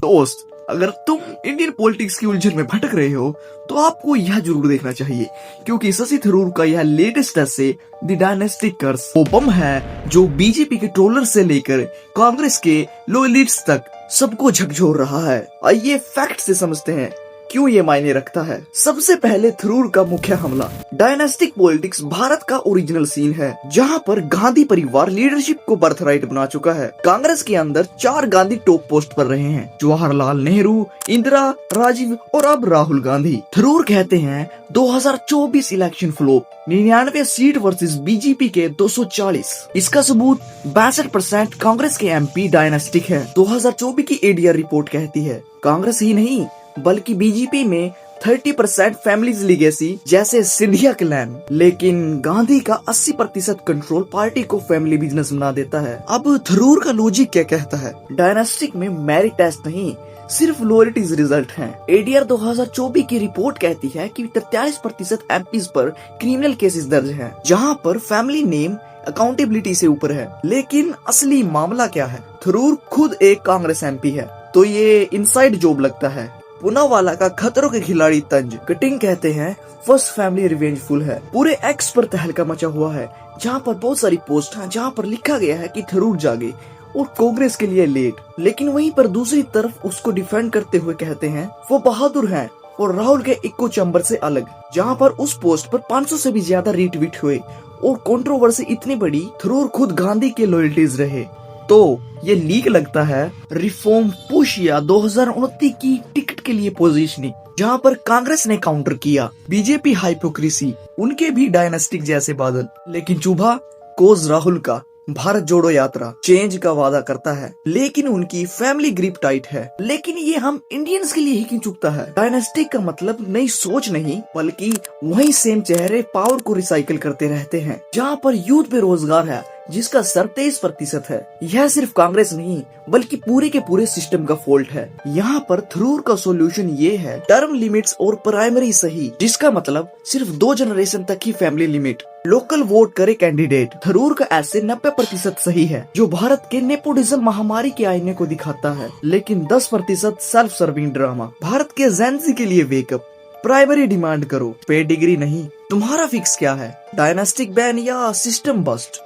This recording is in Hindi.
दोस्त, अगर तुम इंडियन पॉलिटिक्स की उलझन में भटक रहे हो तो आपको यह जरूर देखना चाहिए, क्योंकि शशि थरूर का यह लेटेस्ट ऐसे द डायनेस्टिक कर्स वो बम है जो बीजेपी के ट्रोलर से लेकर कांग्रेस के लोयलिस्ट्स तक सबको झकझोर रहा है। आइए फैक्ट से समझते हैं क्यों ये मायने रखता है। सबसे पहले थरूर का मुख्य हमला। डायनेस्टिक पॉलिटिक्स भारत का ओरिजिनल सीन है, जहां पर गांधी परिवार लीडरशिप को बर्थराइट बना चुका है। कांग्रेस के अंदर 4 गांधी टॉप पोस्ट पर रहे हैं, जवाहरलाल नेहरू, इंदिरा, राजीव और अब राहुल गांधी। थरूर कहते हैं 2024 election flop, 99 seat versus BJP के 240। इसका सबूत 62% कांग्रेस के एमपी डायनेस्टिक है। 2024 की एडीआर रिपोर्ट कहती है कांग्रेस ही नहीं बल्कि बीजेपी में 30% फैमिलीज लीगेसी जैसे सिंधिया क्लैन, लेकिन गांधी का 80% कंट्रोल पार्टी को फैमिली बिजनेस बना देता है। अब थरूर का लॉजिक क्या कहता है? डायनेस्टिक में मेरिट टेस्ट नहीं, सिर्फ लॉयल्टीज रिजल्ट हैं। एडीआर 2024 की रिपोर्ट कहती है कि 43% एमपीज पर क्रिमिनल केसेस दर्ज हैं, जहां पर फैमिली नेम अकाउंटेबिलिटी से ऊपर है। लेकिन असली मामला क्या है? थरूर खुद एक कांग्रेस एमपी है, तो ये इनसाइड जॉब लगता है। पूनावाला का खतरों के खिलाड़ी तंज कटिंग कहते हैं फर्स्ट फैमिली रिवेंजफुल है। पूरे एक्स पर तहलका मचा हुआ है, जहां पर बहुत सारी पोस्ट हैं जहां पर लिखा गया है कि थरूर जागे और कांग्रेस के लिए लेट, लेकिन वहीं पर दूसरी तरफ उसको डिफेंड करते हुए कहते हैं वो बहादुर हैं और राहुल के इको चैम्बर से अलग, जहां पर उस पोस्ट पर 500 से भी ज्यादा रीट्वीट हुए और कंट्रोवर्सी इतनी बड़ी थरूर खुद गांधी के लॉयल्टीज रहे। तो ये लीक लगता है रिफॉर्म पुश या 2029 की टिकट के लिए पोजीशनिंग, जहां पर कांग्रेस ने काउंटर किया बीजेपी हाइपोक्रेसी, उनके भी डायनेस्टिक जैसे बादल। लेकिन चुभा कोज राहुल का भारत जोड़ो यात्रा चेंज का वादा करता है, लेकिन उनकी फैमिली ग्रिप टाइट है। लेकिन ये हम इंडियंस के लिए ही क्यों चुकता है? डायनेस्टिक का मतलब नई सोच नहीं, बल्कि वही सेम चेहरे पावर को रिसाइकिल करते रहते हैं। जहाँ पर यूथ बेरोजगार है जिसका सर 23% है। यह सिर्फ कांग्रेस नहीं बल्कि पूरे के पूरे सिस्टम का फॉल्ट है। यहाँ पर थरूर का सॉल्यूशन ये है टर्म लिमिट्स और प्राइमरी सही, जिसका मतलब सिर्फ 2 जनरेशन तक ही फैमिली लिमिट, लोकल वोट करे कैंडिडेट। थरूर का ऐसे 90% सही है, जो भारत के नेपोटिज्म महामारी के आईने को दिखाता है, लेकिन 10% सेल्फ सर्विंग ड्रामा। भारत के जेंजी के लिए वेकअप, प्राइमरी डिमांड करो, पे डिग्री नहीं। तुम्हारा फिक्स क्या है? डायनेस्टिक बैन या सिस्टम बस्ट?